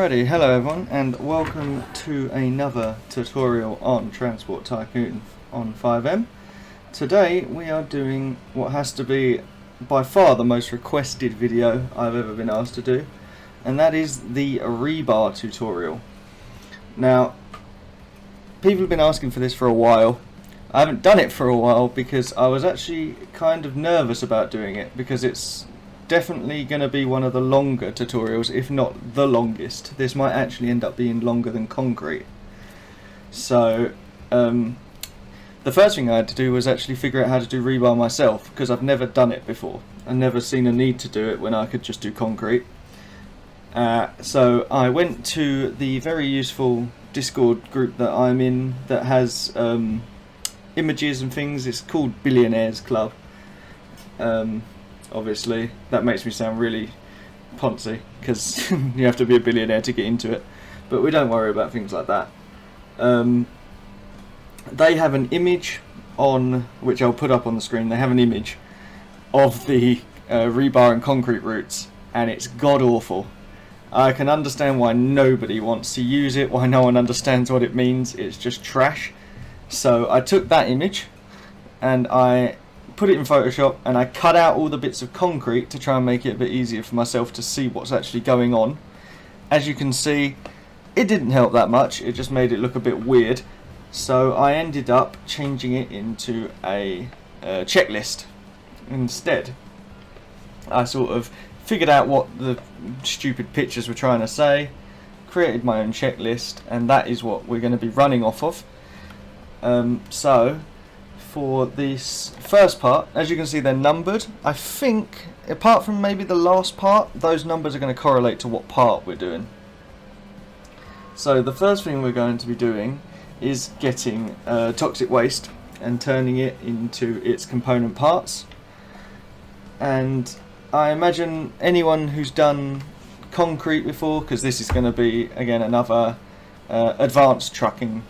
Alrighty, hello everyone and welcome to another tutorial on Transport Tycoon on FiveM. Today we are doing what has to be by far the most requested video I've ever been asked to do, and that is the Rebar tutorial. Now, people have been asking for this for a while. I haven't done it for a while because I was actually kind of nervous about doing it because it's definitely going to be one of the longer tutorials, if not the longest. This might actually end up being longer than concrete. So the first thing I had to do was actually figure out how to do rebar myself, because I've never done it before. I've never seen a need to do it when I could just do concrete. So I went to the very useful Discord group that I'm in that has images and things. It's called Billionaires Club. Obviously that makes me sound really poncy because you have to be a billionaire to get into it, but we don't worry about things like that. They have an image on, which I'll put up on the screen. They have an image of the rebar and concrete routes, and it's god awful. I can understand why nobody wants to use it, why no one understands what it means. It's just trash. So I took that image and I put it in Photoshop and I cut out all the bits of concrete to try and make it a bit easier for myself to see what's actually going on. As you can see, it didn't help that much, it just made it look a bit weird. So I ended up changing it into a checklist instead. I sort of figured out what the stupid pictures were trying to say, created my own checklist, and that is what we're going to be running off of. So for this first part, as you can see, they're numbered. I think, apart from maybe the last part, those numbers are going to correlate to what part we're doing. So the first thing we're going to be doing is getting toxic waste and turning it into its component parts. And I imagine anyone who's done concrete before, because this is going to be, again, another advanced trucking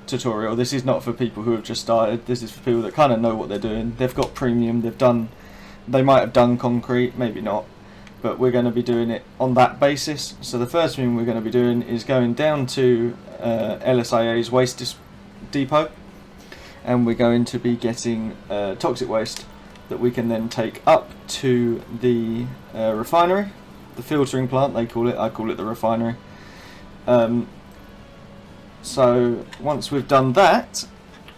tutorial. This is not for people who have just started. This is for people that kind of know what they're doing. They've got premium, they might have done concrete, maybe not, but we're going to be doing it on that basis. So the first thing we're going to be doing is going down to LSIA's waste depot, and we're going to be getting toxic waste that we can then take up to the refinery, the filtering plant they call it. I call it the refinery. So once we've done that,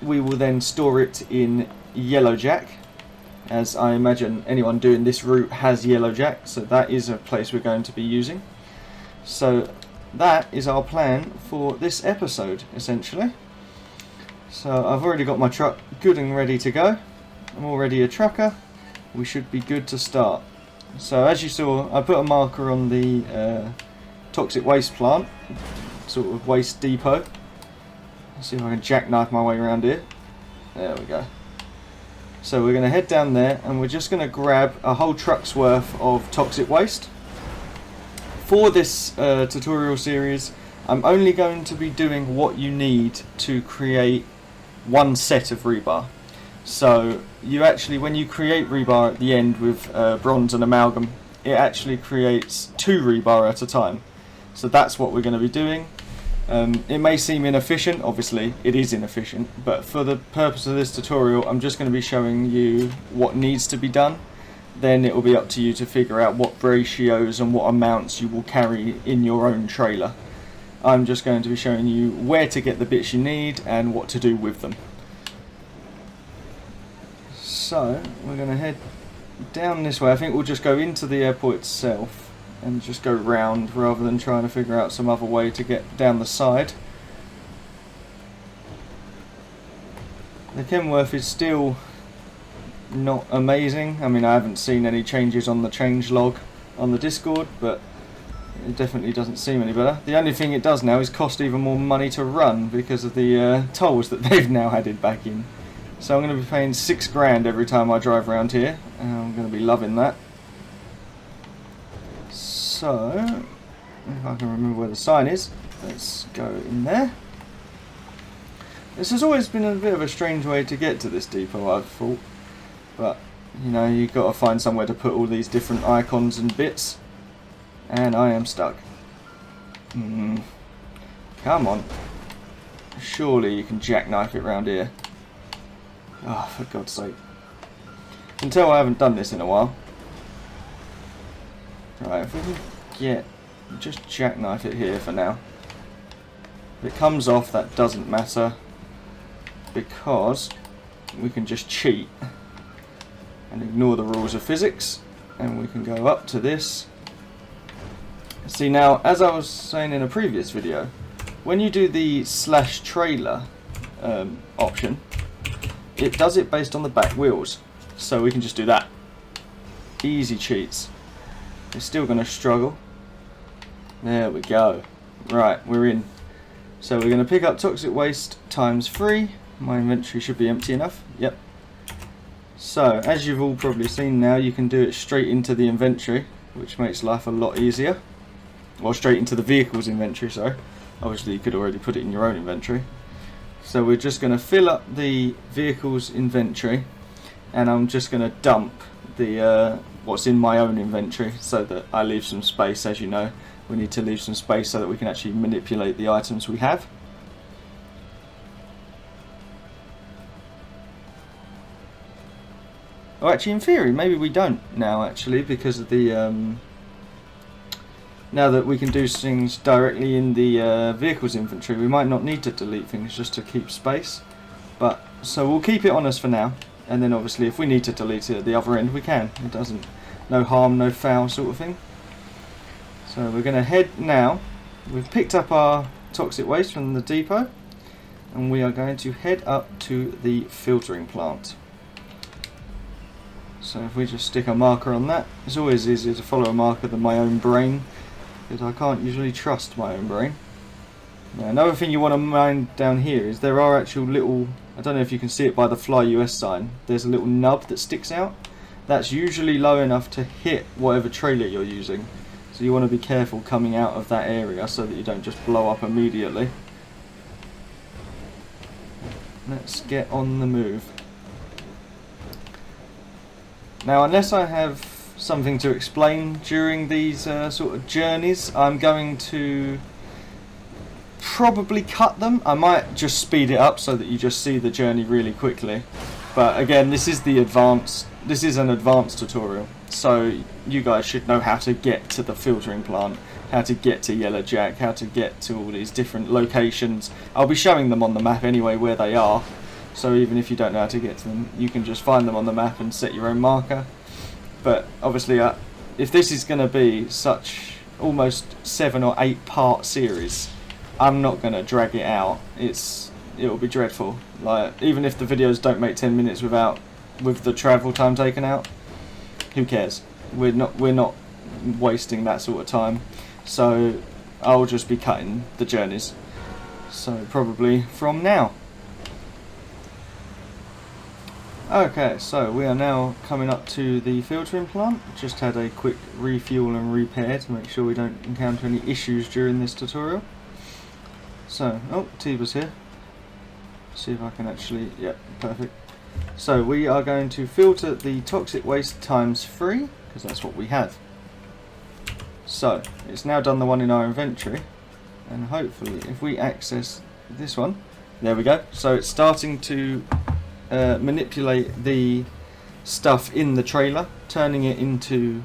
we will then store it in Yellowjack, as I imagine anyone doing this route has Yellowjack, so that is a place we're going to be using. So that is our plan for this episode, essentially. So I've already got my truck good and ready to go. I'm already a trucker. We should be good to start. So as you saw, I put a marker on the toxic waste plant, sort of waste depot. Let's see if I can jackknife my way around here. There we go. So we're going to head down there and we're just going to grab a whole truck's worth of toxic waste. For this tutorial series, I'm only going to be doing what you need to create one set of rebar. So you actually, when you create rebar at the end with bronze and amalgam, it actually creates 2 rebar at a time. So that's what we're going to be doing. It may seem inefficient, obviously it is inefficient, but for the purpose of this tutorial I'm just going to be showing you what needs to be done. Then it will be up to you to figure out what ratios and what amounts you will carry in your own trailer. I'm just going to be showing you where to get the bits you need and what to do with them. So we're going to head down this way. I think we'll just go into the airport itself and just go round rather than trying to figure out some other way to get down the side. The Kenworth is still not amazing. I mean, I haven't seen any changes on the change log on the Discord, but it definitely doesn't seem any better. The only thing it does now is cost even more money to run because of the tolls that they've now added back in. So I'm going to be paying $6 grand every time I drive around here, and I'm going to be loving that. So, if I can remember where the sign is, let's go in there. This has always been a bit of a strange way to get to this depot, I've thought, but you know, you've got to find somewhere to put all these different icons and bits, and I am stuck. Come on. Surely you can jackknife it round here. Oh, for God's sake. You can tell I haven't done this in a while. Right, if we can get... just jackknife it here for now. If it comes off, that doesn't matter, because we can just cheat and ignore the rules of physics, and we can go up to this. See, now, as I was saying in a previous video, when you do the /trailer option, it does it based on the back wheels, so we can just do that. Easy cheats. It's still going to struggle. There we go. Right, we're in. So we're going to pick up toxic waste ×3. My inventory should be empty enough. Yep. So, as you've all probably seen now, you can do it straight into the inventory, which makes life a lot easier. Well, straight into the vehicle's inventory, sorry. Obviously you could already put it in your own inventory. So we're just going to fill up the vehicle's inventory, and I'm just going to dump the what's in my own inventory so that I leave some space. As you know, we need to leave some space so that we can actually manipulate the items we have. Oh, actually, in theory, maybe we don't now, actually, because of the now that we can do things directly in the vehicle's inventory, we might not need to delete things just to keep space. But so we'll keep it on us for now, and then obviously if we need to delete it at the other end, we can. It doesn't, no harm, no foul sort of thing. So we're going to head now. We've picked up our toxic waste from the depot, and we are going to head up to the filtering plant. So if we just stick a marker on that, it's always easier to follow a marker than my own brain, because I can't usually trust my own brain. Now, another thing you want to mind down here is there are actual little, I don't know if you can see it by the Fly US sign, there's a little nub that sticks out. That's usually low enough to hit whatever trailer you're using. So you want to be careful coming out of that area so that you don't just blow up immediately. Let's get on the move. Now, unless I have something to explain during these sort of journeys, I'm going to probably cut them. I might just speed it up so that you just see the journey really quickly. But again, this is an advanced tutorial, so you guys should know how to get to the filtering plant, how to get to Yellowjack, how to get to all these different locations. I'll be showing them on the map anyway where they are. So even if you don't know how to get to them, you can just find them on the map and set your own marker. But obviously, if this is going to be such almost 7 or 8 part series, I'm not going to drag it out. It'll be dreadful. Like, even if the videos don't make 10 minutes with the travel time taken out, who cares? We're not wasting that sort of time. So I'll just be cutting the journeys. So probably from now. Okay, so we are now coming up to the filtering plant. Just had a quick refuel and repair to make sure we don't encounter any issues during this tutorial. So, oh, Tiba's here. See if I can actually, yeah, perfect. So we are going to filter the toxic waste ×3, because that's what we have. So, it's now done the one in our inventory, and hopefully if we access this one, there we go. So it's starting to manipulate the stuff in the trailer, turning the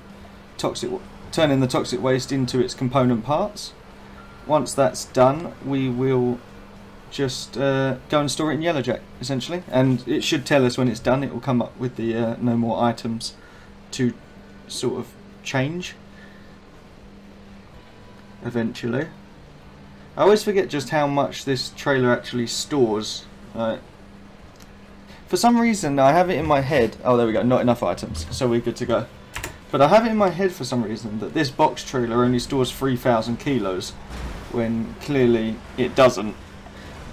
toxic waste into its component parts. Once that's done, we will just go and store it in Yellowjack, essentially, and it should tell us when it's done. It will come up with the no more items to sort of change eventually. I always forget just how much this trailer actually stores. For some reason, I have it in my head. Oh, there we go. Not enough items, so we're good to go. But I have it in my head for some reason that this box trailer only stores 3,000 kilos, when clearly it doesn't.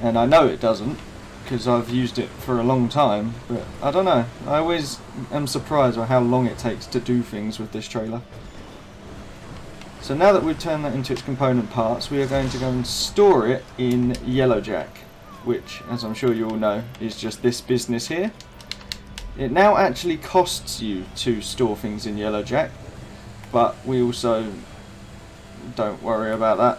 And I know it doesn't, because I've used it for a long time. But I don't know. I always am surprised by how long it takes to do things with this trailer. So now that we've turned that into its component parts, we are going to go and store it in Yellowjack, which, as I'm sure you all know, is just this business here. It now actually costs you to store things in Yellowjack, but we also don't worry about that.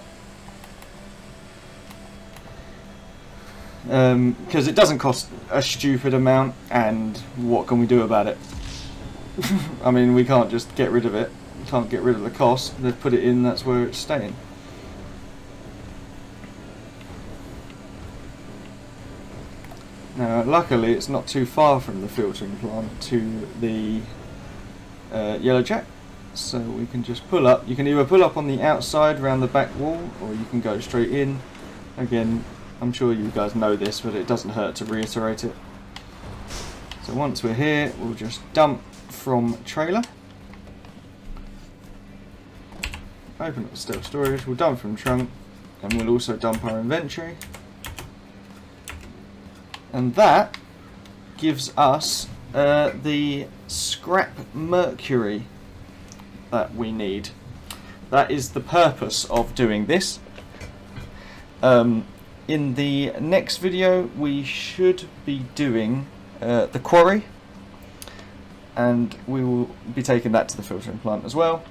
because it doesn't cost a stupid amount, and what can we do about it? I mean, we can't just get rid of it. We can't get rid of the cost. They've put it in, that's where it's staying. Now, luckily, it's not too far from the filtering plant to the Yellow Jack, so we can just pull up. You can either pull up on the outside around the back wall, or you can go straight in. Again, I'm sure you guys know this, but it doesn't hurt to reiterate it. So once we're here, we'll just dump from trailer. Open up the stealth storage, we'll dump from trunk, and we'll also dump our inventory. And that gives us the scrap mercury that we need. That is the purpose of doing this. In the next video we should be doing the quarry, and we will be taking that to the filtering plant as well.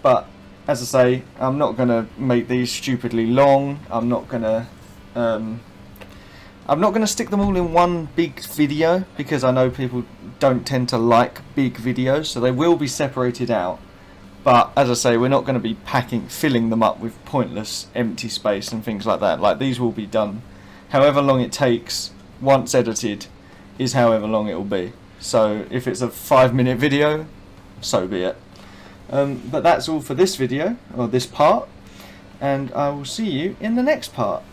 But as I say, I'm not going to make these stupidly long. I'm not going to stick them all in one big video, because I know people don't tend to like big videos, so they will be separated out. But as I say, we're not going to be filling them up with pointless empty space and things like that. Like, these will be done however long it takes, once edited, is however long it will be. So if it's a 5-minute video, so be it. But that's all for this video, or this part, and I will see you in the next part.